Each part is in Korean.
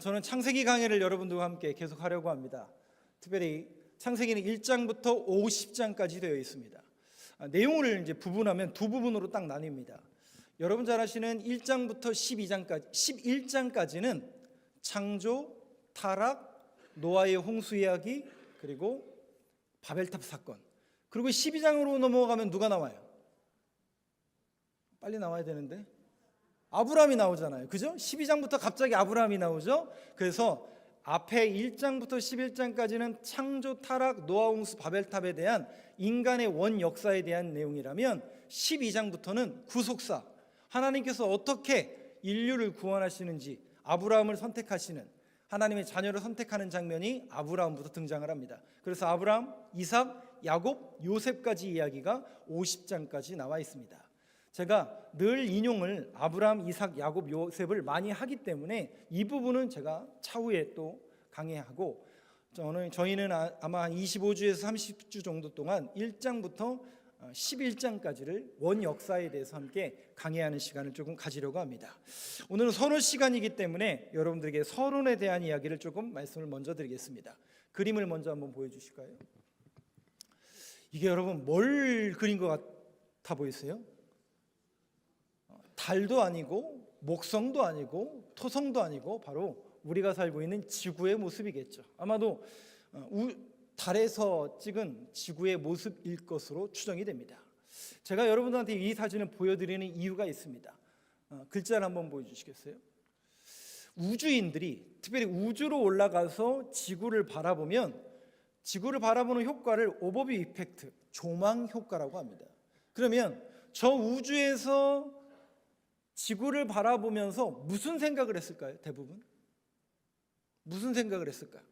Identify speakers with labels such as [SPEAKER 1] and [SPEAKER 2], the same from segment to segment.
[SPEAKER 1] 저는 창세기 강의를 여러분들과 함께 계속 하려고 합니다. 특별히 창세기는 1장부터 50장까지 되어 있습니다. 내용을 이제 부분하면 두 부분으로 딱 나뉩니다. 여러분 잘 아시는 1장부터 11장까지는 창조, 타락, 노아의 홍수 이야기, 그리고 바벨탑 사건. 그리고 12장으로 넘어가면 누가 나와요? 빨리 나와야 되는데 아브라함이 나오잖아요. 그죠? 12장부터 갑자기 아브라함이 나오죠. 그래서 앞에 1장부터 11장까지는 창조, 타락, 노아 홍수, 바벨탑에 대한 인간의 원 역사에 대한 내용이라면 12장부터는 구속사, 하나님께서 어떻게 인류를 구원하시는지, 아브라함을 선택하시는, 하나님의 자녀를 선택하는 장면이 아브라함부터 등장을 합니다. 그래서 아브라함, 이삭, 야곱, 요셉까지 이야기가 50장까지 나와 있습니다. 제가 늘 인용을 아브라함, 이삭, 야곱, 요셉을 많이 하기 때문에 이 부분은 제가 차후에 또 강의하고, 저희는 아마 한 25주에서 30주 정도 동안 1장부터 11장까지를 원 역사에 대해서 함께 강의하는 시간을 조금 가지려고 합니다. 오늘은 서론 시간이기 때문에 여러분들에게 서론에 대한 이야기를 조금 말씀을 먼저 드리겠습니다. 그림을 먼저 한번 보여주실까요? 이게 여러분 뭘 그린 것 같아 보이세요? 달도 아니고 목성도 아니고 토성도 아니고 바로 우리가 살고 있는 지구의 모습이겠죠. 아마도 달에서 찍은 지구의 모습일 것으로 추정이 됩니다. 제가 여러분들한테 이 사진을 보여드리는 이유가 있습니다. 글자를 한번 보여주시겠어요? 우주인들이 특별히 우주로 올라가서 지구를 바라보는 효과를 오버뷰 이펙트, 조망 효과라고 합니다. 그러면 저 우주에서 지구를 바라보면서 무슨 생각을 했을까요? 대부분 무슨 생각을 했을까요?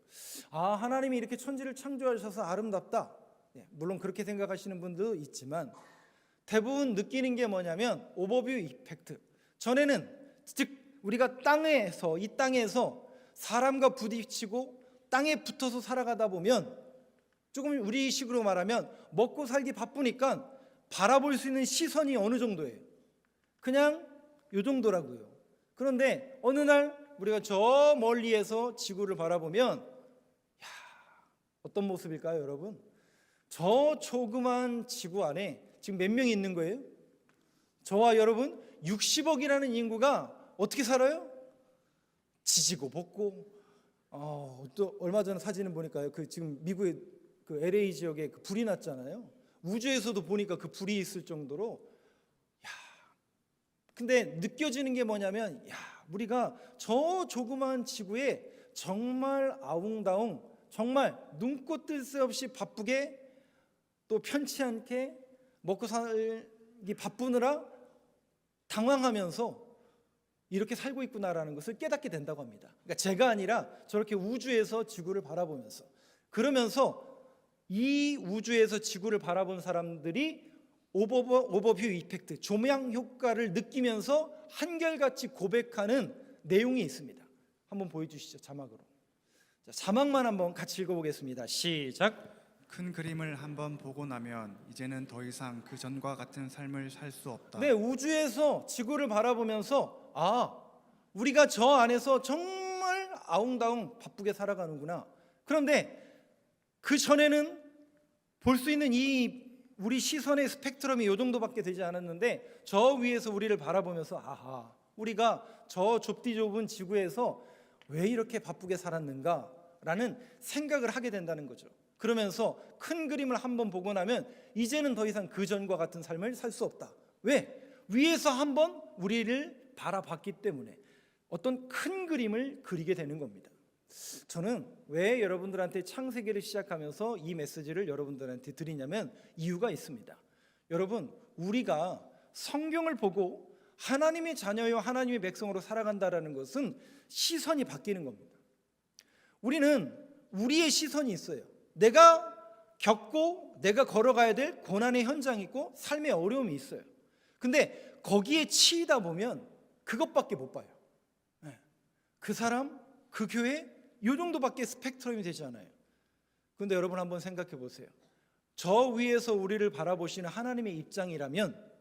[SPEAKER 1] 하나님이 이렇게 천지를 창조하셔서 아름답다. 물론 그렇게 생각하시는 분도 있지만 대부분 느끼는 게 뭐냐면 오버뷰 이펙트. 전에는 즉 우리가 이 땅에서 사람과 부딪히고 땅에 붙어서 살아가다 보면 조금 우리식으로 말하면 먹고 살기 바쁘니까 바라볼 수 있는 시선이 어느 정도예요? 그냥 요 정도라고요. 그런데 어느 날 우리가 저 멀리에서 지구를 바라보면 어떤 모습일까요, 여러분? 저 조그만 지구 안에 지금 몇 명이 있는 거예요? 저와 여러분 60억이라는 인구가 어떻게 살아요? 지지고 볶고. 또 얼마 전에 사진을 보니까요, 지금 미국의 LA 지역에 불이 났잖아요. 우주에서도 보니까 그 불이 있을 정도로. 근데 느껴지는 게 뭐냐면 우리가 저 조그만 지구에 정말 아웅다웅, 정말 눈꽃 뜰 새 없이 바쁘게 또 편치 않게 먹고 살기 바쁘느라 당황하면서 이렇게 살고 있구나라는 것을 깨닫게 된다고 합니다. 그러니까 제가 아니라 저렇게 우주에서 지구를 바라보면서, 그러면서 이 우주에서 지구를 바라본 사람들이 오버뷰 이펙트, 조명 효과를 느끼면서 한결같이 고백하는 내용이 있습니다. 한번 보여주시죠. 자막으로. 자막만 한번 같이 읽어보겠습니다. 시작.
[SPEAKER 2] 큰 그림을 한번 보고 나면 이제는 더 이상 그 전과 같은 삶을 살 수 없다.
[SPEAKER 1] 네, 우주에서 지구를 바라보면서 우리가 저 안에서 정말 아웅다웅 바쁘게 살아가는구나. 그런데 그 전에는 볼 수 있는 우리 시선의 스펙트럼이 이 정도밖에 되지 않았는데 저 위에서 우리를 바라보면서 우리가 저 좁디 좁은 지구에서 왜 이렇게 바쁘게 살았는가라는 생각을 하게 된다는 거죠. 그러면서 큰 그림을 한번 보고 나면 이제는 더 이상 그 전과 같은 삶을 살 수 없다. 왜? 위에서 한번 우리를 바라봤기 때문에 어떤 큰 그림을 그리게 되는 겁니다. 저는 왜 여러분들한테 창세기를 시작하면서 이 메시지를 여러분들한테 드리냐면 이유가 있습니다. 여러분, 우리가 성경을 보고 하나님의 자녀요 하나님의 백성으로 살아간다라는 것은 시선이 바뀌는 겁니다. 우리는 우리의 시선이 있어요. 내가 겪고 내가 걸어가야 될 고난의 현장이 있고 삶의 어려움이 있어요. 근데 거기에 치이다 보면 그것밖에 못 봐요. 그 사람, 그 교회 이 정도밖에 스펙트럼이 되지 않아요. 그런데 여러분 한번 생각해 보세요. 저 위에서 우리를 바라보시는 하나님의 입장이라면,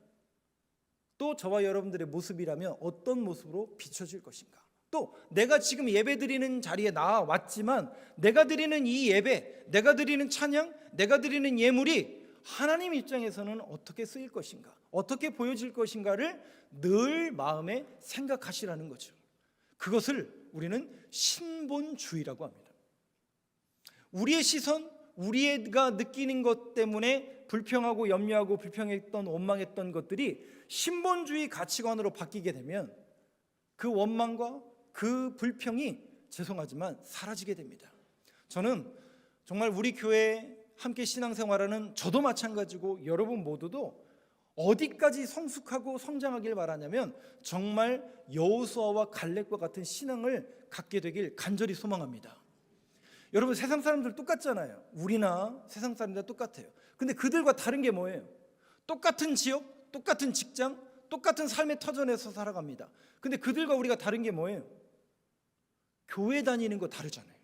[SPEAKER 1] 또 저와 여러분들의 모습이라면 어떤 모습으로 비춰질 것인가? 또 내가 지금 예배 드리는 자리에 나왔지만 내가 드리는 이 예배, 내가 드리는 찬양, 내가 드리는 예물이 하나님 입장에서는 어떻게 쓰일 것인가, 어떻게 보여질 것인가를 늘 마음에 생각하시라는 거죠. 그것을 우리는 신본주의라고 합니다. 우리의 시선, 우리가 느끼는 것 때문에 불평하고 염려하고 불평했던 원망했던 것들이 신본주의 가치관으로 바뀌게 되면 그 원망과 그 불평이 죄송하지만 사라지게 됩니다. 저는 정말 우리 교회 함께 신앙생활하는 저도 마찬가지고 여러분 모두도 어디까지 성숙하고 성장하길 바라냐면 정말 여호수아와 갈렙과 같은 신앙을 갖게 되길 간절히 소망합니다. 여러분, 세상 사람들 똑같잖아요. 우리나 세상 사람들 똑같아요. 근데 그들과 다른 게 뭐예요? 똑같은 지역, 똑같은 직장, 똑같은 삶의 터전에서 살아갑니다. 근데 그들과 우리가 다른 게 뭐예요? 교회 다니는 거 다르잖아요.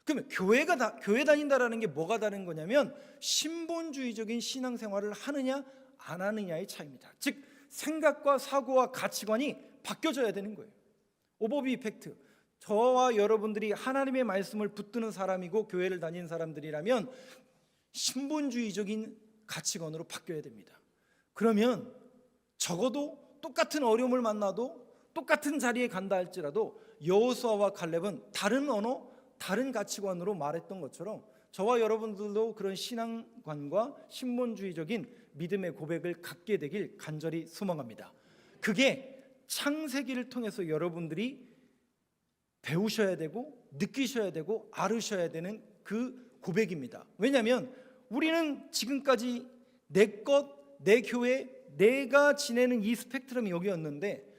[SPEAKER 1] 그러면 교회 다닌다라는 게 뭐가 다른 거냐면 신본주의적인 신앙생활을 하느냐 안 하느냐의 차이입니다. 즉 생각과 사고와 가치관이 바뀌어져야 되는 거예요. 오버비 이펙트. 저와 여러분들이 하나님의 말씀을 붙드는 사람이고 교회를 다니는 사람들이라면 신본주의적인 가치관으로 바뀌어야 됩니다. 그러면 적어도 똑같은 어려움을 만나도 똑같은 자리에 간다 할지라도 여호수아와 갈렙은 다른 언어, 다른 가치관으로 말했던 것처럼 저와 여러분들도 그런 신앙관과 신본주의적인 믿음의 고백을 갖게 되길 간절히 소망합니다. 그게 창세기를 통해서 여러분들이 배우셔야 되고 느끼셔야 되고 알으셔야 되는 그 고백입니다. 왜냐하면 우리는 지금까지 내 것, 내 교회, 내가 지내는 이 스펙트럼이 여기였는데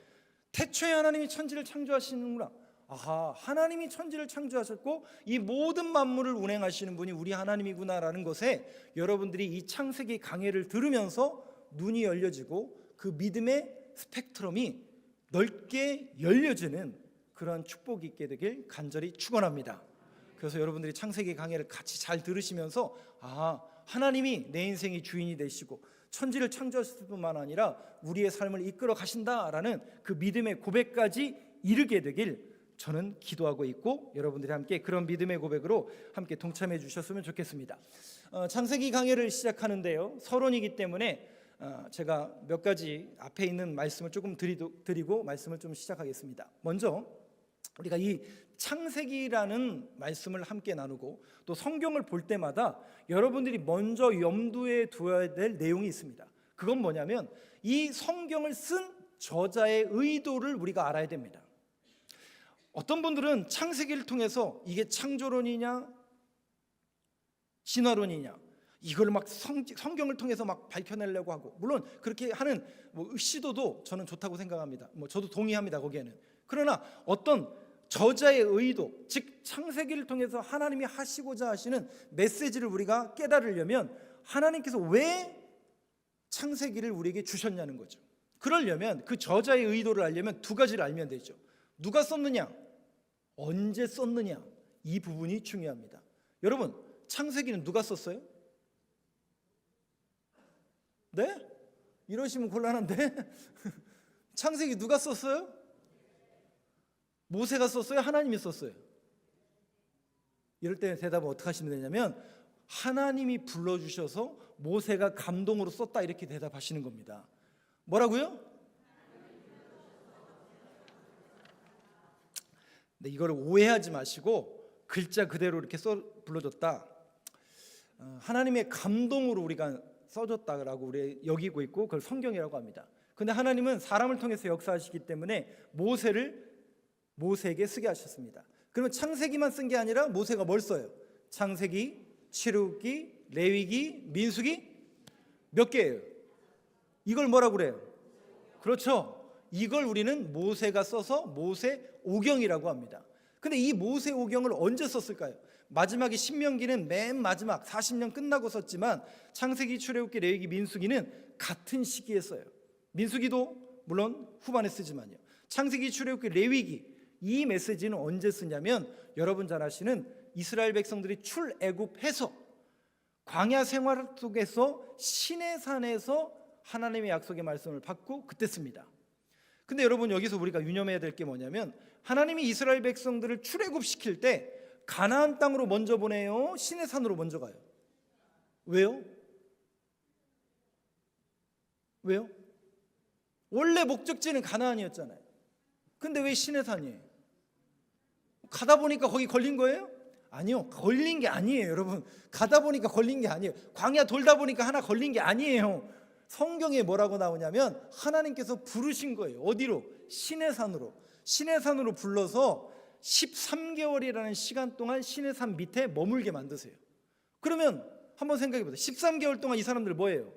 [SPEAKER 1] 태초에 하나님이 천지를 창조하시는구나. 아하, 하나님이 천지를 창조하셨고 이 모든 만물을 운행하시는 분이 우리 하나님이구나라는 것에 여러분들이 이 창세기 강해를 들으면서 눈이 열려지고 그 믿음의 스펙트럼이 넓게 열려지는 그러한 축복이 있게 되길 간절히 축원합니다. 그래서 여러분들이 창세기 강해를 같이 잘 들으시면서 하나님이 내 인생의 주인이 되시고 천지를 창조하실 뿐만 아니라 우리의 삶을 이끌어 가신다라는 그 믿음의 고백까지 이르게 되길 저는 기도하고 있고 여러분들이 함께 그런 믿음의 고백으로 함께 동참해 주셨으면 좋겠습니다. 창세기 강해를 시작하는데요, 서론이기 때문에 제가 몇 가지 앞에 있는 말씀을 조금 드리고 말씀을 좀 시작하겠습니다. 먼저 우리가 이 창세기라는 말씀을 함께 나누고 또 성경을 볼 때마다 여러분들이 먼저 염두에 두어야 될 내용이 있습니다. 그건 뭐냐면 이 성경을 쓴 저자의 의도를 우리가 알아야 됩니다. 어떤 분들은 창세기를 통해서 이게 창조론이냐 진화론이냐 이걸 막 성경을 통해서 막 밝혀내려고 하고, 물론 그렇게 하는 시도도 저는 좋다고 생각합니다. 저도 동의합니다 거기에는. 그러나 어떤 저자의 의도, 즉 창세기를 통해서 하나님이 하시고자 하시는 메시지를 우리가 깨달으려면 하나님께서 왜 창세기를 우리에게 주셨냐는 거죠. 그러려면 그 저자의 의도를 알려면 두 가지를 알면 되죠. 누가 썼느냐, 언제 썼느냐, 이 부분이 중요합니다. 여러분, 창세기는 누가 썼어요? 네? 이러시면 곤란한데 창세기 누가 썼어요? 모세가 썼어요? 하나님이 썼어요? 이럴 때 대답을 어떻게 하시면 되냐면 하나님이 불러주셔서 모세가 감동으로 썼다 이렇게 대답하시는 겁니다. 뭐라고요? 네, 이걸 오해하지 마시고 글자 그대로 이렇게 불러줬다. 하나님의 감동으로 우리가 써줬다라고 우리 여기고 있고 그걸 성경이라고 합니다. 근데 하나님은 사람을 통해서 역사하시기 때문에 모세에게 쓰게 하셨습니다. 그러면 창세기만 쓴 게 아니라 모세가 뭘 써요? 창세기, 출애굽기, 레위기, 민수기 몇 개예요? 이걸 뭐라고 그래요? 그렇죠. 이걸 우리는 모세가 써서 모세오경이라고 합니다. 근데 이 모세오경을 언제 썼을까요? 마지막에 신명기는 맨 마지막 40년 끝나고 썼지만 창세기, 출애굽기, 레위기, 민수기는 같은 시기에 써요. 민수기도 물론 후반에 쓰지만요. 창세기, 출애굽기, 레위기 이 메시지는 언제 쓰냐면 여러분 잘 아시는 이스라엘 백성들이 출애굽해서 광야 생활 속에서 시내산에서 하나님의 약속의 말씀을 받고 그때 씁니다. 근데 여러분 여기서 우리가 유념해야 될 게 뭐냐면 하나님이 이스라엘 백성들을 출애굽시킬 때 가나안 땅으로 먼저 보내요? 시내산으로 먼저 가요? 왜요? 왜요? 원래 목적지는 가나안이었잖아요. 근데 왜 시내산이에요? 가다 보니까 거기 걸린 거예요? 아니요, 걸린 게 아니에요. 여러분, 가다 보니까 걸린 게 아니에요. 광야 돌다 보니까 하나 걸린 게 아니에요. 성경에 뭐라고 나오냐면 하나님께서 부르신 거예요. 어디로? 시내산으로. 시내산으로 불러서 13개월이라는 시간 동안 시내산 밑에 머물게 만드세요. 그러면 한번 생각해 보세요. 13개월 동안 이 사람들 뭐예요?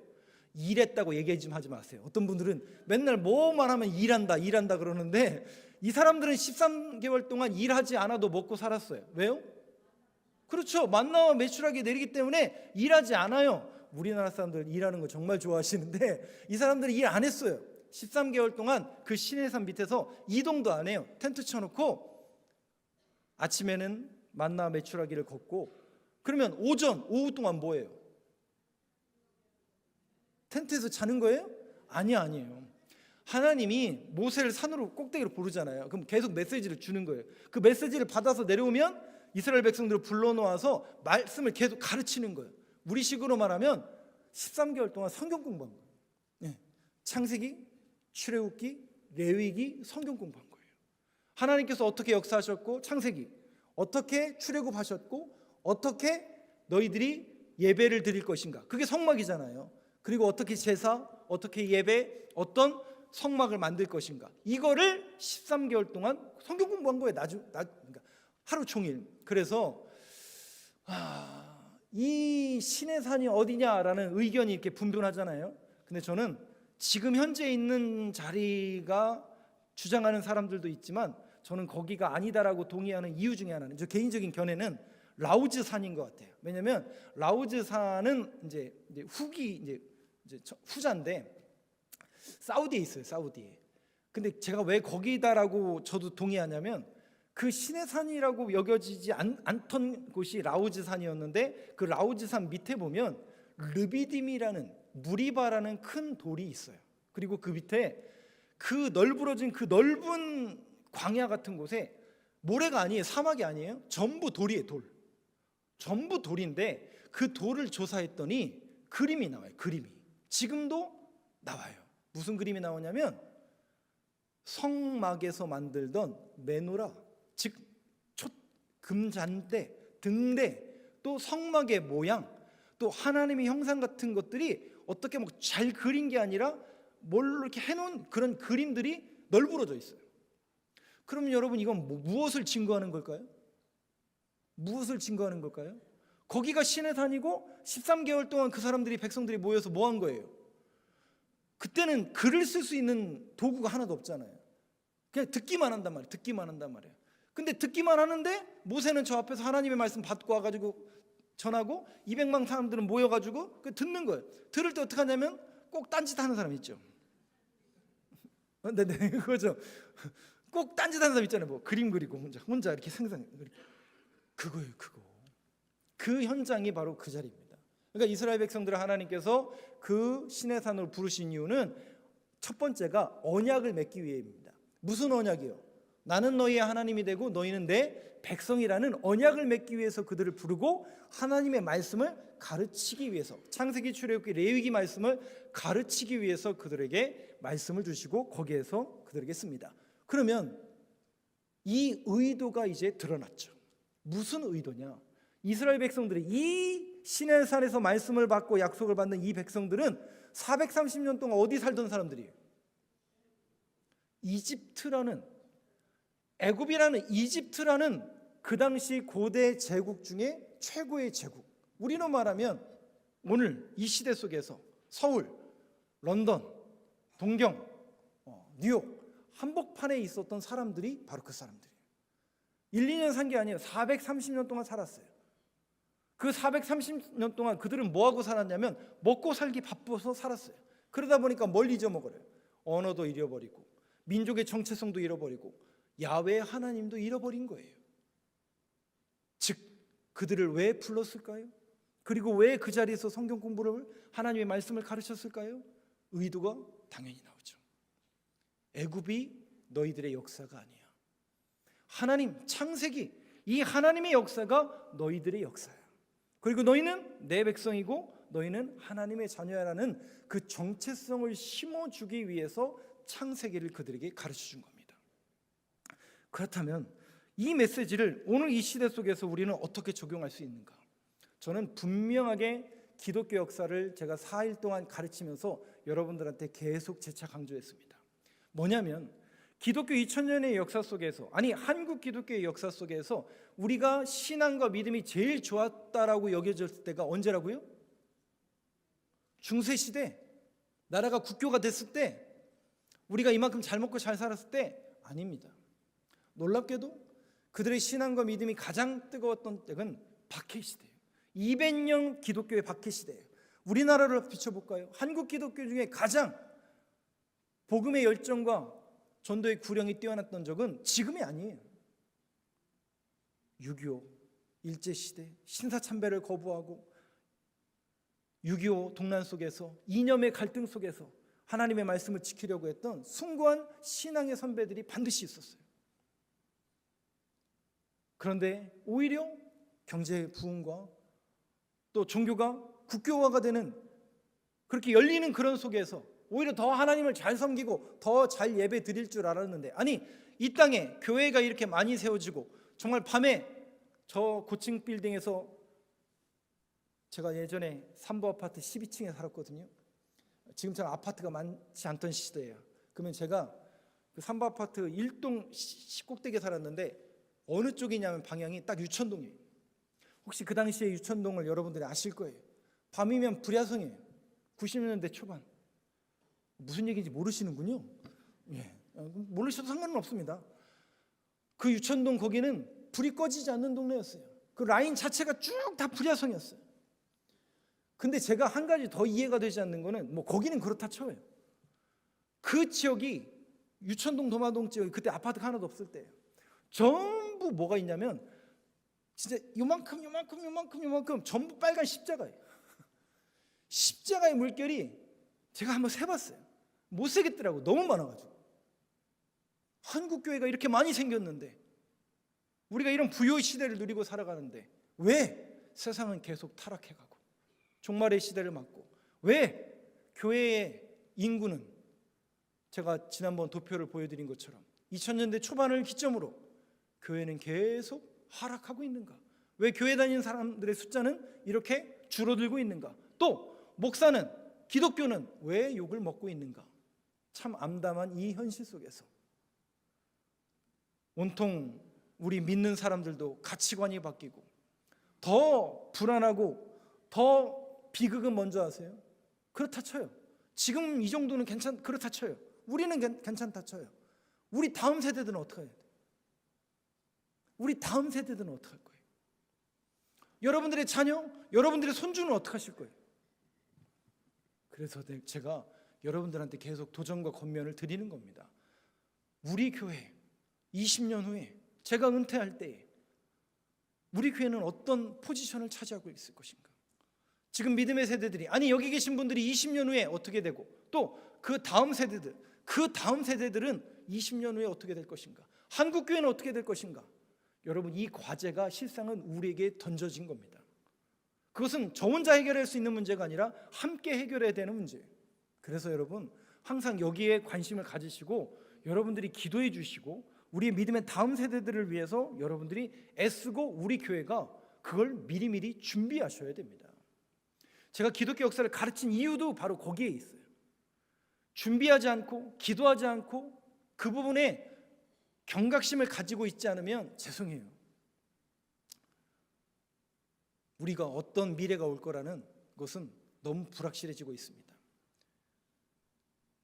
[SPEAKER 1] 일했다고 얘기 좀 하지 마세요. 어떤 분들은 맨날 뭐만 하면 일한다 그러는데 이 사람들은 13개월 동안 일하지 않아도 먹고 살았어요. 왜요? 그렇죠. 만나와 메추라기 내리기 때문에 일하지 않아요. 우리나라 사람들 일하는 거 정말 좋아하시는데 이 사람들이 일 안 했어요. 13개월 동안 그 시내산 밑에서 이동도 안 해요. 텐트 쳐놓고 아침에는 만나 메추라기를 걷고, 그러면 오후 동안 뭐예요? 텐트에서 자는 거예요? 아니에요. 하나님이 모세를 산으로 꼭대기로 부르잖아요. 그럼 계속 메시지를 주는 거예요. 그 메시지를 받아서 내려오면 이스라엘 백성들을 불러놓아서 말씀을 계속 가르치는 거예요. 우리식으로 말하면 13개월 동안 성경 공부한 거예요. 네. 창세기, 출애굽기, 레위기 성경 공부한 거예요. 하나님께서 어떻게 역사하셨고, 창세기 어떻게 출애굽하셨고, 어떻게 너희들이 예배를 드릴 것인가, 그게 성막이잖아요. 그리고 어떻게 제사, 어떻게 예배, 어떤 성막을 만들 것인가, 이거를 13개월 동안 성경 공부한 거예요. 그러니까 하루 종일. 그래서 이 시내산이 어디냐라는 의견이 이렇게 분분하잖아요. 근데 저는 지금 현재 있는 자리가 주장하는 사람들도 있지만 저는 거기가 아니다라고 동의하는 이유 중에 하나는, 저 개인적인 견해는 라우즈 산인 것 같아요. 왜냐하면 라우즈 산은 이제 후자인데 사우디에 있어요. 사우디에. 근데 제가 왜 거기다라고 저도 동의하냐면 그 시내산이라고 여겨지지 않던 곳이 라우즈 산이었는데 그 라우즈 산 밑에 보면 르비딤이라는 무리바라는 큰 돌이 있어요. 그리고 그 밑에 그 널브러진 그 넓은 광야 같은 곳에 모래가 아니에요. 사막이 아니에요. 전부 돌이에요. 돌. 전부 돌인데 그 돌을 조사했더니 그림이 나와요. 그림이. 지금도 나와요. 무슨 그림이 나오냐면 성막에서 만들던 메노라, 즉 금잔대, 등대, 또 성막의 모양, 또 하나님의 형상 같은 것들이 어떻게 뭐 잘 그린 게 아니라 뭘로 이렇게 해놓은 그런 그림들이 널브러져 있어요. 그럼 여러분, 이건 무엇을 증거하는 걸까요? 무엇을 증거하는 걸까요? 거기가 시내산이고 13개월 동안 그 사람들이, 백성들이 모여서 뭐 한 거예요? 그때는 글을 쓸 수 있는 도구가 하나도 없잖아요. 그냥 듣기만 한단 말이에요. 듣기만 한단 말이에요. 근데 듣기만 하는데 모세는 저 앞에서 하나님의 말씀 받고 와가지고 전하고 200만 사람들은 모여가지고 듣는 거예요. 들을 때 어떻게 하냐면 꼭 딴짓 하는 사람 있죠. 네, 그거죠. 꼭 딴짓 하는 사람 있잖아요. 뭐 그림 그리고 혼자 이렇게 생상, 그거예요. 그거. 그 현장이 바로 그 자리입니다. 그러니까 이스라엘 백성들을 하나님께서 그 시내산으로 부르신 이유는 첫 번째가 언약을 맺기 위해입니다. 무슨 언약이요? 나는 너희의 하나님이 되고 너희는 내 백성이라는 언약을 맺기 위해서 그들을 부르고 하나님의 말씀을 가르치기 위해서, 창세기, 출애굽기, 레위기 말씀을 가르치기 위해서 그들에게 말씀을 주시고 거기에서 그들에게 씁니다. 그러면 이 의도가 이제 드러났죠. 무슨 의도냐? 이스라엘 백성들이, 이 시내산에서 말씀을 받고 약속을 받는 이 백성들은 430년 동안 어디 살던 사람들이에요? 이집트라는, 애굽이라는 이집트라는 그 당시 고대 제국 중에 최고의 제국. 우리로 말하면 오늘 이 시대 속에서 서울, 런던, 동경, 뉴욕 한복판에 있었던 사람들이 바로 그 사람들이에요. 1, 2년 산 게 아니에요. 430년 동안 살았어요. 그 430년 동안 그들은 뭐하고 살았냐면 먹고 살기 바빠서 살았어요. 그러다 보니까 뭘 잊어먹어요? 언어도 잃어버리고 민족의 정체성도 잃어버리고 야훼 하나님도 잃어버린 거예요. 즉 그들을 왜 불렀을까요? 그리고 왜 그 자리에서 성경 공부를, 하나님의 말씀을 가르쳤을까요? 의도가 당연히 나오죠. 애굽이 너희들의 역사가 아니야. 하나님 창세기, 이 하나님의 역사가 너희들의 역사야. 그리고 너희는 내 백성이고 너희는 하나님의 자녀야라는 그 정체성을 심어주기 위해서 창세기를 그들에게 가르쳐준 겁니다. 그렇다면 이 메시지를 오늘 이 시대 속에서 우리는 어떻게 적용할 수 있는가? 저는 분명하게 기독교 역사를 제가 4일 동안 가르치면서 여러분들한테 계속 재차 강조했습니다. 뭐냐면 기독교 2000년의 역사 속에서, 아니 한국 기독교의 역사 속에서 우리가 신앙과 믿음이 제일 좋았다라고 여겨졌을 때가 언제라고요? 중세시대, 나라가 국교가 됐을 때, 우리가 이만큼 잘 먹고 잘 살았을 때? 아닙니다. 놀랍게도 그들의 신앙과 믿음이 가장 뜨거웠던 때는 박해시대예요. 200년 기독교의 박해시대예요. 우리나라를 비춰볼까요? 한국 기독교 중에 가장 복음의 열정과 전도의 구령이 뛰어났던 적은 지금이 아니에요. 6.25 일제시대, 신사참배를 거부하고 6.25 동란 속에서 이념의 갈등 속에서 하나님의 말씀을 지키려고 했던 숭고한 신앙의 선배들이 반드시 있었어요. 그런데 오히려 경제 부흥과 또 종교가 국교화가 되는, 그렇게 열리는 그런 속에서 오히려 더 하나님을 잘 섬기고 더 잘 예배 드릴 줄 알았는데, 아니 이 땅에 교회가 이렇게 많이 세워지고 정말 밤에 저 고층 빌딩에서, 제가 예전에 삼부 아파트 12층에 살았거든요. 지금처럼 아파트가 많지 않던 시대예요. 그러면 제가 그 삼부 아파트 1동 꼭대기에 살았는데 어느 쪽이냐면 방향이 딱 유천동이에요. 혹시 그 당시에 유천동을 여러분들이 아실 거예요. 밤이면 불야성이에요. 90년대 초반. 무슨 얘기인지 모르시는군요. 예. 모르셔도 상관은 없습니다. 그 유천동 거기는 불이 꺼지지 않는 동네였어요. 그 라인 자체가 쭉 다 불야성이었어요. 근데 제가 한 가지 더 이해가 되지 않는 거는, 뭐 거기는 그렇다 쳐요. 그 지역이 유천동 도마동 지역이 그때 아파트가 하나도 없을 때예요. 전부 뭐가 있냐면 진짜 요만큼 전부 빨간 십자가예요. 십자가의 물결이 제가 한번 세봤어요. 못 세겠더라고. 너무 많아가지고. 한국 교회가 이렇게 많이 생겼는데, 우리가 이런 부요의 시대를 누리고 살아가는데 왜 세상은 계속 타락해가고 종말의 시대를 맞고, 왜 교회의 인구는 제가 지난번 도표를 보여드린 것처럼 2000년대 초반을 기점으로 교회는 계속 하락하고 있는가? 왜 교회 다니는 사람들의 숫자는 이렇게 줄어들고 있는가? 또 목사는, 기독교는 왜 욕을 먹고 있는가? 참 암담한 이 현실 속에서 온통 우리 믿는 사람들도 가치관이 바뀌고 더 불안하고 더 비극은 먼저 하세요. 그렇다 쳐요. 지금 이 정도는 그렇다 쳐요. 우리는 괜찮다 쳐요. 우리 다음 세대들은 어떻게 해야 돼? 우리 다음 세대들은 어떻게 할 거예요? 여러분들의 자녀, 여러분들의 손주는 어떻게 하실 거예요? 그래서 제가 여러분들한테 계속 도전과 권면을 드리는 겁니다. 우리 교회 20년 후에 제가 은퇴할 때 우리 교회는 어떤 포지션을 차지하고 있을 것인가? 지금 믿음의 세대들이, 아니 여기 계신 분들이 20년 후에 어떻게 되고, 또 그 다음 세대들은 20년 후에 어떻게 될 것인가? 한국 교회는 어떻게 될 것인가? 여러분, 이 과제가 실상은 우리에게 던져진 겁니다. 그것은 저 혼자 해결할 수 있는 문제가 아니라 함께 해결해야 되는 문제예요. 그래서 여러분, 항상 여기에 관심을 가지시고 여러분들이 기도해 주시고 우리의 믿음의 다음 세대들을 위해서 여러분들이 애쓰고 우리 교회가 그걸 미리미리 준비하셔야 됩니다. 제가 기독교 역사를 가르친 이유도 바로 거기에 있어요. 준비하지 않고 기도하지 않고 그 부분에 경각심을 가지고 있지 않으면 죄송해요. 우리가 어떤 미래가 올 거라는 것은 너무 불확실해지고 있습니다.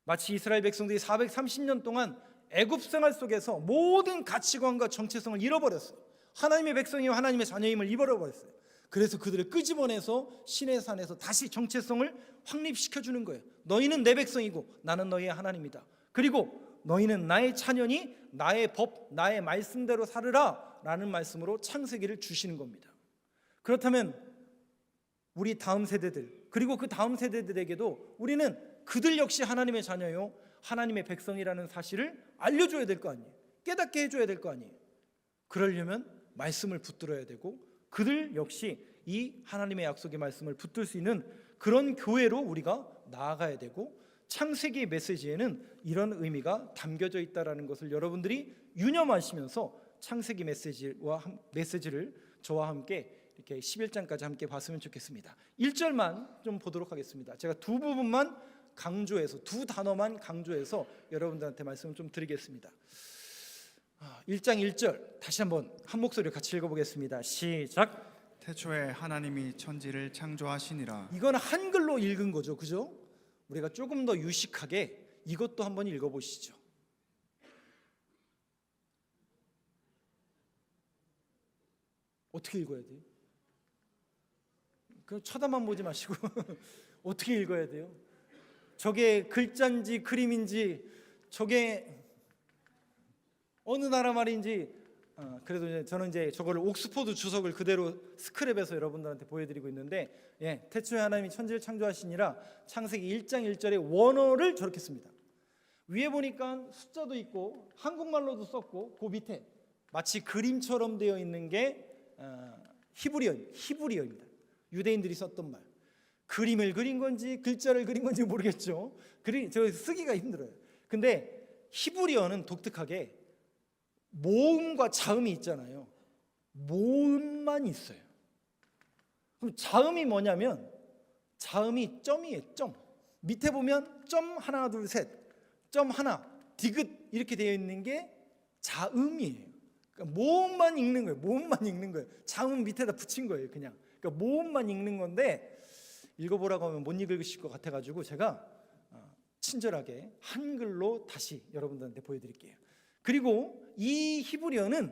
[SPEAKER 1] 마치 이스라엘 백성들이 430년 동안 애굽 생활 속에서 모든 가치관과 정체성을 잃어버렸어요. 하나님의 백성이요 하나님의 자녀임을 잃어버렸어요. 그래서 그들을 끄집어내서 시내산에서 다시 정체성을 확립시켜주는 거예요. 너희는 내 백성이고 나는 너희의 하나님이다. 그리고 너희는 나의 자녀니 나의 법, 나의 말씀대로 살으라 라는 말씀으로 창세기를 주시는 겁니다. 그렇다면 우리 다음 세대들, 그리고 그 다음 세대들에게도 우리는 그들 역시 하나님의 자녀요 하나님의 백성이라는 사실을 알려줘야 될 거 아니에요. 깨닫게 해줘야 될 거 아니에요. 그러려면 말씀을 붙들어야 되고 그들 역시 이 하나님의 약속의 말씀을 붙들 수 있는 그런 교회로 우리가 나아가야 되고 창세기 메시지에는 이런 의미가 담겨져 있다라는 것을 여러분들이 유념하시면서 창세기 메시지를 저와 함께 이렇게 11장까지 함께 봤으면 좋겠습니다. 1절만 좀 보도록 하겠습니다. 제가 두 부분만 강조해서 두 단어만 강조해서 여러분들한테 말씀을 좀 드리겠습니다. 1장 1절 다시 한번 한 목소리로 같이 읽어보겠습니다. 시작.
[SPEAKER 2] 태초에 하나님이 천지를 창조하시니라.
[SPEAKER 1] 이건 한글로 읽은 거죠, 그죠? 우리가 조금 더 유식하게 이것도 한번 읽어보시죠. 어떻게 읽어야 돼요? 그 쳐다만 보지 마시고 어떻게 읽어야 돼요? 저게 글자인지 그림인지 저게 어느 나라 말인지 그래도 이제 저는 이제 저거를 옥스포드 주석을 그대로 스크랩해서 여러분들한테 보여드리고 있는데 태초에 하나님이 천지를 창조하시니라 창세기 1장 1절의 원어를 저렇게 씁니다. 위에 보니까 숫자도 있고 한국말로도 썼고 그 밑에 마치 그림처럼 되어 있는 게 히브리어입니다. 유대인들이 썼던 말. 그림을 그린 건지 글자를 그린 건지 모르겠죠. 저 쓰기가 힘들어요. 근데 히브리어는 독특하게 모음과 자음이 있잖아요. 모음만 있어요. 그럼 자음이 뭐냐면 자음이 점이에요. 점. 밑에 보면 점 하나 둘 셋, 점 하나 디귿 이렇게 되어 있는 게 자음이에요. 그러니까 모음만 읽는 거예요. 모음만 읽는 거예요. 자음 밑에다 붙인 거예요. 그냥. 그러니까 모음만 읽는 건데 읽어보라고 하면 못 읽으실 것 같아가지고 제가 친절하게 한글로 다시 여러분들한테 보여드릴게요. 그리고 이 히브리어는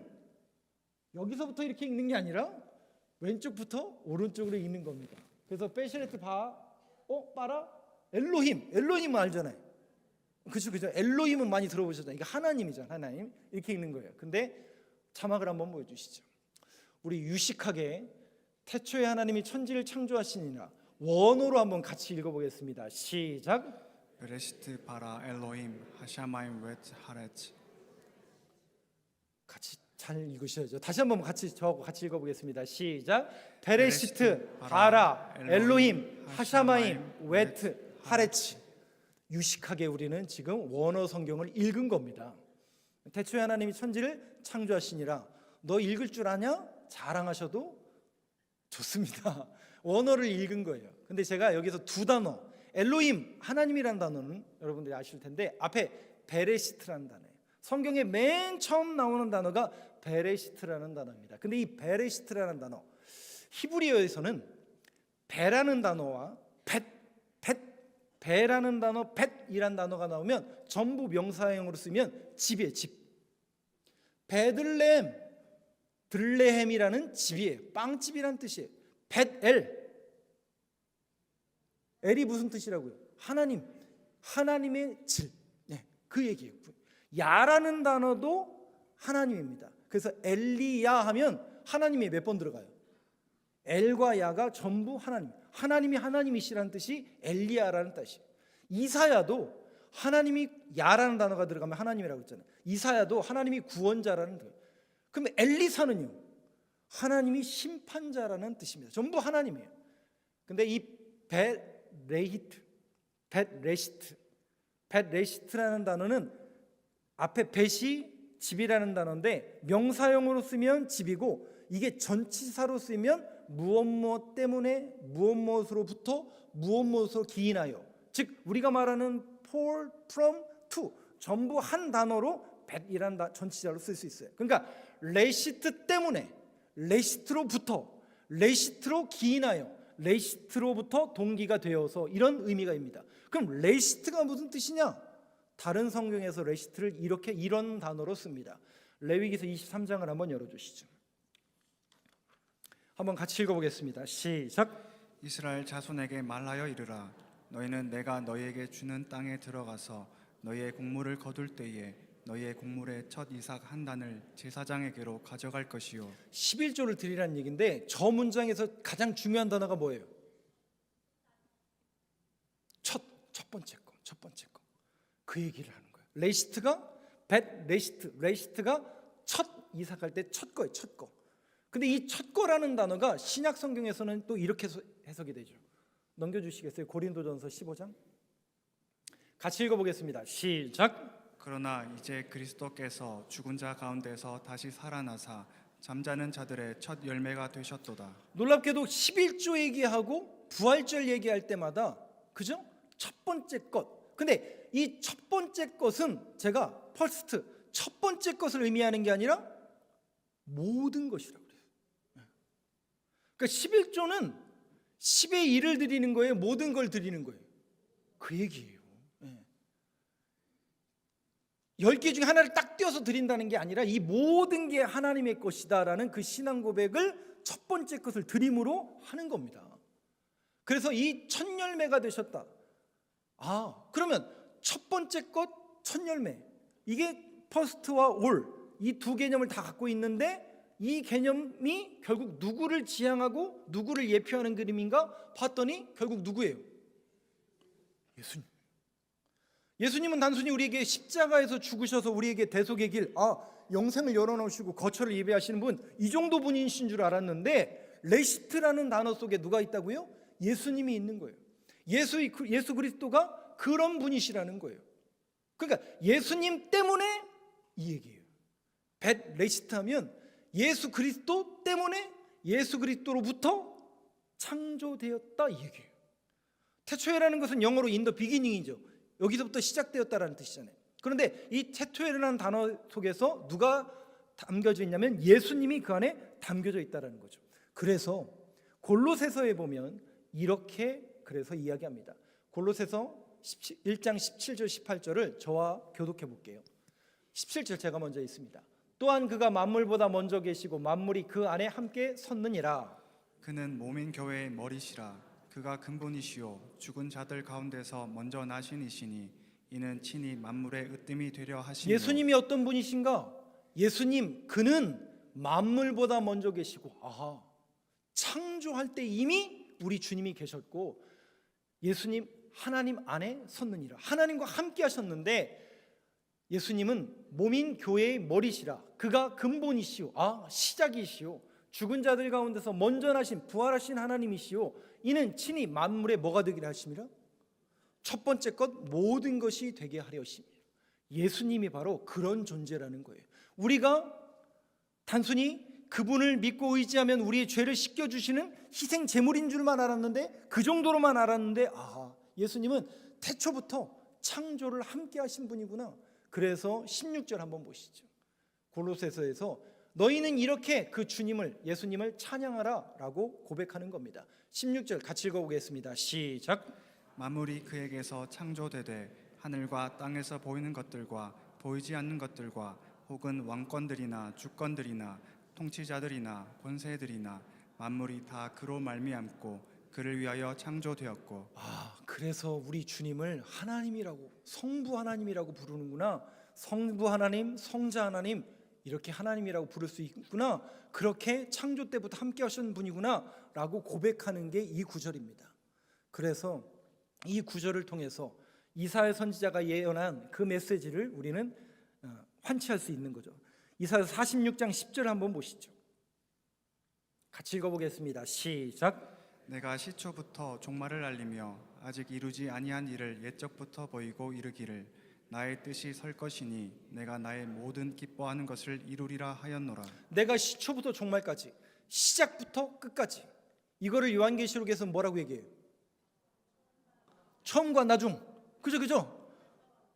[SPEAKER 1] 여기서부터 이렇게 읽는 게 아니라 왼쪽부터 오른쪽으로 읽는 겁니다. 그래서 베시레트 빠라 엘로힘은 알잖아요. 그죠? 엘로힘은 많이 들어보셨잖아요. 이게 하나님이잖아요. 하나님 이렇게 읽는 거예요. 근데 자막을 한번 보여주시죠. 우리 유식하게 태초에 하나님이 천지를 창조하시니라 원어로 한번 같이 읽어보겠습니다. 시작.
[SPEAKER 2] 베레시트 바라 엘로힘 하샤마임 웨트 하레츠.
[SPEAKER 1] 같이 잘 읽으셔야죠. 다시 한번 저하고 같이 읽어보겠습니다. 시작. 베레시트 바라 엘로힘 하샤마임 웨트 하레츠. 유식하게 우리는 지금 원어 성경을 읽은 겁니다. 태초에 하나님이 천지를 창조하시니라. 너 읽을 줄 아냐? 자랑하셔도 좋습니다. 원어를 읽은 거예요. 근데 제가 여기서 두 단어, 엘로힘 하나님이라는 단어는 여러분들이 아실 텐데 앞에 베레시트라는 단어예요. 성경에 맨 처음 나오는 단어가 베레시트라는 단어입니다. 근데 이 베레시트라는 단어 히브리어에서는 베라는 단어와 베라는 단어, 벳이란 단어가 나오면 전부 명사형으로 쓰면 집이에요. 집. 베들레헴, 들레헴이라는 집이에요. 빵집이란 뜻이에요. 벳엘, 엘이 무슨 뜻이라고요? 하나님, 하나님의 질. 그 얘기예요. 야라는 단어도 하나님입니다. 그래서 엘리야 하면 하나님이 몇 번 들어가요? 엘과 야가 전부 하나님. 하나님이 하나님이시라는 뜻이 엘리야라는 뜻이에요. 이사야도 하나님이 야라는 단어가 들어가면 하나님이라고 했잖아요. 이사야도 하나님이 구원자라는 뜻이에요. 그럼 엘리사는요? 하나님이 심판자라는 뜻입니다. 전부 하나님이에요. 근데 이 벳레시트라는 단어는 앞에 벳이 집이라는 단어인데 명사형으로 쓰면 집이고 이게 전치사로 쓰면 무엇 때문에 무엇으로부터 무엇으로 기인하여, 즉 우리가 말하는 for, from, to 전부 한 단어로 벳이란 전치사로 쓸 수 있어요. 그러니까 레시트 때문에, 레시트로부터, 레시트로 기인하여, 레시트로부터 동기가 되어서 이런 의미가입니다. 그럼 레시트가 무슨 뜻이냐? 다른 성경에서 레시트를 이런 단어로 씁니다. 레위기서 23장을 한번 열어주시죠. 한번 같이 읽어보겠습니다. 시작.
[SPEAKER 2] 이스라엘 자손에게 말하여 이르라. 너희는 내가 너희에게 주는 땅에 들어가서 너희의 곡물을 거둘 때에 너희의 곡물의 첫 이삭 한 단을 제사장에게로 가져갈 것이요.
[SPEAKER 1] 11조를 드리라는 얘기인데 저 문장에서 가장 중요한 단어가 뭐예요? 첫 번째 거. 그 얘기를 하는 거예요. 레시트가 벳 레시트가 첫 이삭할 때 첫 거예요, 첫 거. 근데 이 첫 거라는 단어가 신약 성경에서는 또 이렇게 해석이 되죠. 넘겨주시겠어요? 고린도전서 15장 같이 읽어보겠습니다. 시작.
[SPEAKER 2] 그러나 이제 그리스도께서 죽은 자 가운데서 다시 살아나사 잠자는 자들의 첫 열매가 되셨도다.
[SPEAKER 1] 놀랍게도 11조 얘기하고 부활절 얘기할 때마다 그죠? 첫 번째 것. 근데 이 첫 번째 것은 제가 퍼스트 첫 번째 것을 의미하는 게 아니라 모든 것이라고 그래요. 그러니까 11조는 10의 1을 드리는 거예요. 모든 걸 드리는 거예요. 그 얘기예요. 10개 중에 하나를 딱 떼어서 드린다는 게 아니라 이 모든 게 하나님의 것이다라는 그 신앙 고백을 첫 번째 것을 드림으로 하는 겁니다. 그래서 이 첫 열매가 되셨다. 그러면 첫 번째 것, 첫 열매. 이게 퍼스트와 올, 이 두 개념을 다 갖고 있는데 이 개념이 결국 누구를 지향하고 누구를 예표하는 그림인가 봤더니 결국 누구예요? 예수님. 예수님은 단순히 우리에게 십자가에서 죽으셔서 우리에게 대속의 길, 영생을 열어놓으시고 거처를 예배하시는 분, 이 정도 분이신 줄 알았는데 레시트라는 단어 속에 누가 있다고요? 예수님이 있는 거예요. 예수 그리스도가 그런 분이시라는 거예요. 그러니까 예수님 때문에 이 얘기예요. 레시트 하면 예수 그리스도 때문에 예수 그리스도로부터 창조되었다 이 얘기예요. 태초에라는 것은 영어로 in the beginning이죠. 여기서부터 시작되었다라는 뜻이잖아요. 그런데 이 태초에라는 단어 속에서 누가 담겨져 있냐면 예수님이 그 안에 담겨져 있다라는 거죠. 그래서 골로새서에 보면 이렇게 그래서 이야기합니다. 골로새서 1장 17절 18절을 저와 교독해 볼게요. 17절 제가 먼저 있습니다. 또한 그가 만물보다 먼저 계시고 만물이 그 안에 함께 섰느니라.
[SPEAKER 2] 그는 몸인 교회의 머리시라. 그가 근본이시요 죽은 자들 가운데서 먼저 나신 이시니 이는 친히 만물의 으뜸이 되려 하시며.
[SPEAKER 1] 예수님이 어떤 분이신가? 예수님 그는 만물보다 먼저 계시고 창조할 때 이미 우리 주님이 계셨고 예수님 하나님 안에 섰느니라. 하나님과 함께 하셨는데 예수님은 몸인 교회의 머리시라. 그가 근본이시오. 시작이시오. 죽은 자들 가운데서 먼저 나신 부활하신 하나님이시오. 이는 친히 만물의 뭐가 되기를 하심이라? 첫 번째 것 모든 것이 되게 하려 하심이라. 예수님이 바로 그런 존재라는 거예요. 우리가 단순히 그분을 믿고 의지하면 우리의 죄를 씻겨주시는 희생 제물인 줄만 알았는데 그 정도로만 알았는데 예수님은 태초부터 창조를 함께 하신 분이구나. 그래서 16절 한번 보시죠. 골로새서에서 너희는 이렇게 그 주님을 예수님을 찬양하라 라고 고백하는 겁니다. 16절 같이 읽어보겠습니다. 시작.
[SPEAKER 2] 만물이 그에게서 창조되되 하늘과 땅에서 보이는 것들과 보이지 않는 것들과 혹은 왕권들이나 주권들이나 통치자들이나 권세들이나 만물이 다 그로 말미암고 그를 위하여 창조되었고.
[SPEAKER 1] 그래서 우리 주님을 하나님이라고 성부 하나님이라고 부르는구나. 성부 하나님, 성자 하나님 이렇게 하나님이라고 부를 수 있구나. 그렇게 창조 때부터 함께 하신 분이구나 라고 고백하는 게 이 구절입니다. 그래서 이 구절을 통해서 이사야 선지자가 예언한 그 메시지를 우리는 환치할 수 있는 거죠. 이사야 46장 10절 한번 보시죠. 같이 읽어보겠습니다. 시작.
[SPEAKER 2] 내가 시초부터 종말을 알리며 아직 이루지 아니한 일을 옛적부터 보이고 이르기를 나의 뜻이 설 것이니 내가 나의 모든 기뻐하는 것을 이루리라 하였노라. 내가
[SPEAKER 1] 시초부터 종말까지 시작부터 끝까지 이거를 요한계시록에서 뭐라고 얘기해요? 처음과 나중. 그죠?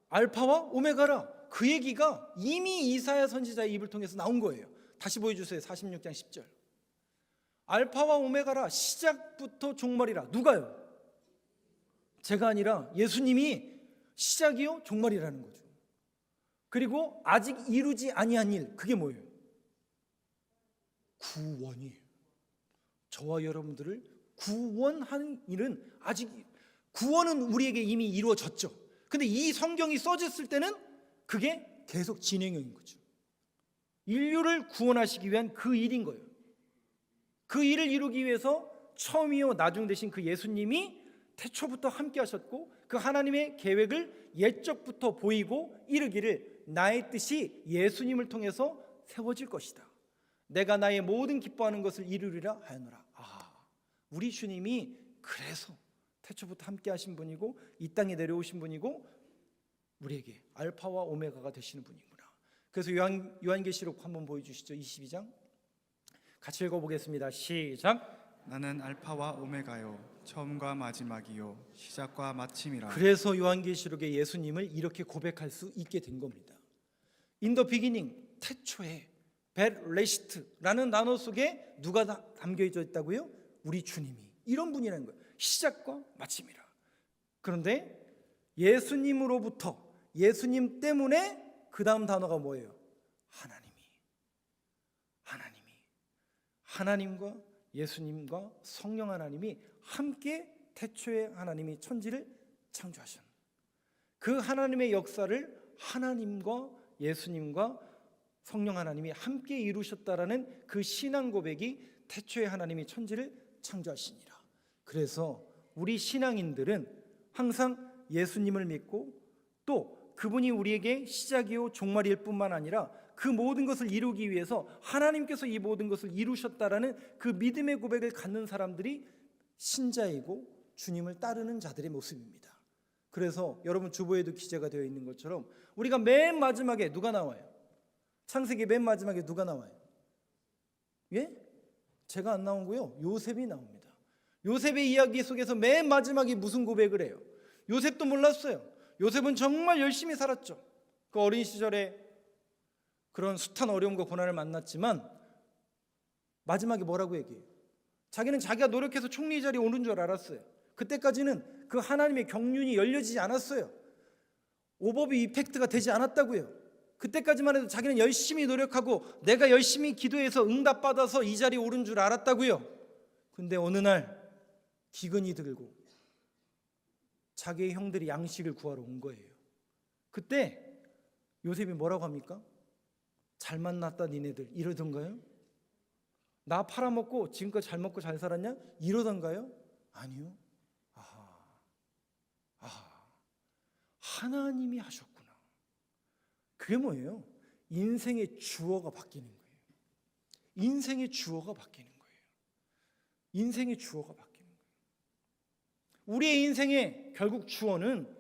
[SPEAKER 1] 알파와 오메가라. 그 얘기가 이미 이사야 선지자의 입을 통해서 나온 거예요. 다시 보여주세요. 46장 10절. 알파와 오메가라. 시작부터 종말이라. 누가요? 제가 아니라 예수님이 시작이요 종말이라는 거죠. 그리고 아직 이루지 아니한 일, 그게 뭐예요? 구원이에요. 저와 여러분들을 구원하는 일은 아직, 구원은 우리에게 이미 이루어졌죠. 근데 이 성경이 써졌을 때는 그게 계속 진행형인 거죠. 인류를 구원하시기 위한 그 일인 거예요. 그 일을 이루기 위해서 처음이요 나중 되신 그 예수님이 태초부터 함께 하셨고 그 하나님의 계획을 옛적부터 보이고 이르기를 나의 뜻이 예수님을 통해서 세워질 것이다. 내가 나의 모든 기뻐하는 것을 이루리라 하였노라. 우리 주님이 그래서 태초부터 함께 하신 분이고 이 땅에 내려오신 분이고 우리에게 알파와 오메가가 되시는 분이구나. 그래서 요한계시록 한번 보여주시죠. 22장 같이 읽어보겠습니다. 시작.
[SPEAKER 2] 나는 알파와 오메가요 처음과 마지막이요 시작과 마침이라.
[SPEAKER 1] 그래서 요한계시록에 예수님을 이렇게 고백할 수 있게 된 겁니다. In the beginning, 태초에 베레시트라는 단어 속에 누가 담겨져 있다고요? 우리 주님이 이런 분이라는 거예요. 시작과 마침이라. 그런데 예수님으로부터 예수님 때문에 그 다음 단어가 뭐예요? 하나님과 예수님과 성령 하나님이 함께 태초에 하나님이 천지를 창조하신 그 하나님의 역사를 하나님과 예수님과 성령 하나님이 함께 이루셨다라는 그 신앙 고백이 태초에 하나님이 천지를 창조하시니라. 그래서 우리 신앙인들은 항상 예수님을 믿고 또 그분이 우리에게 시작이요 종말일 뿐만 아니라 그 모든 것을 이루기 위해서 하나님께서 이 모든 것을 이루셨다라는 그 믿음의 고백을 갖는 사람들이 신자이고 주님을 따르는 자들의 모습입니다. 그래서 여러분 주보에도 기재가 되어 있는 것처럼 우리가 맨 마지막에 누가 나와요? 창세기 맨 마지막에 누가 나와요? 예? 제가 안 나오고요. 요셉이 나옵니다. 요셉의 이야기 속에서 맨 마지막에 무슨 고백을 해요? 요셉도 몰랐어요. 요셉은 정말 열심히 살았죠. 그 어린 시절에 그런 숱한 어려움과 고난을 만났지만 마지막에 뭐라고 얘기해요? 자기는 자기가 노력해서 총리 자리에 오른 줄 알았어요. 그때까지는 그 하나님의 경륜이 열려지지 않았어요. 오버비 이펙트가 되지 않았다고요. 그때까지만 해도 자기는 열심히 노력하고 내가 열심히 기도해서 응답받아서 이 자리에 오른 줄 알았다고요. 근데 어느 날 기근이 들고 자기의 형들이 양식을 구하러 온 거예요. 그때 요셉이 뭐라고 합니까? 잘 만났다 니네들 이러던가요? 나 팔아먹고 지금껏 잘 먹고 잘 살았냐? 이러던가요? 아니요. 하나님이 하셨구나. 그게 뭐예요? 인생의 주어가 바뀌는 거예요. 인생의 주어가 바뀌는 거예요. 인생의 주어가 바뀌는 거예요. 우리의 인생의 결국 주어는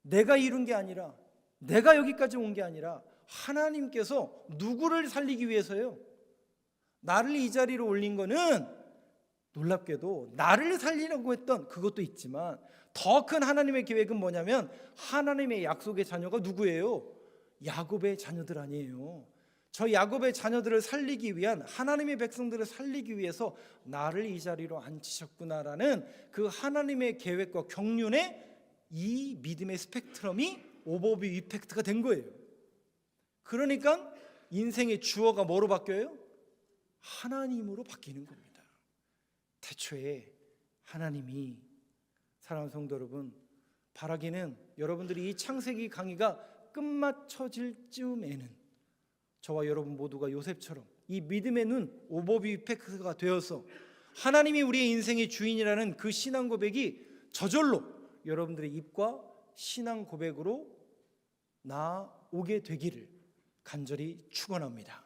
[SPEAKER 1] 내가 이룬 게 아니라 내가 여기까지 온 게 아니라 하나님께서 누구를 살리기 위해서요? 나를 이 자리로 올린 거는 놀랍게도 나를 살리려고 했던 그것도 있지만 더 큰 하나님의 계획은 뭐냐면 하나님의 약속의 자녀가 누구예요? 야곱의 자녀들 아니에요. 저 야곱의 자녀들을 살리기 위한 하나님의 백성들을 살리기 위해서 나를 이 자리로 앉히셨구나라는 그 하나님의 계획과 경륜에 이 믿음의 스펙트럼이 오버뷰 이펙트가 된 거예요. 그러니까 인생의 주어가 뭐로 바뀌어요? 하나님으로 바뀌는 겁니다. 태초에 하나님이, 사랑하는 성도 여러분, 바라기는 여러분들이 이 창세기 강의가 끝마쳐질 즈음에는 저와 여러분 모두가 요셉처럼 이 믿음의 눈 오버뷰 이펙트가 되어서 하나님이 우리의 인생의 주인이라는 그 신앙 고백이 저절로 여러분들의 입과 신앙 고백으로 나오게 되기를 간절히 축원합니다.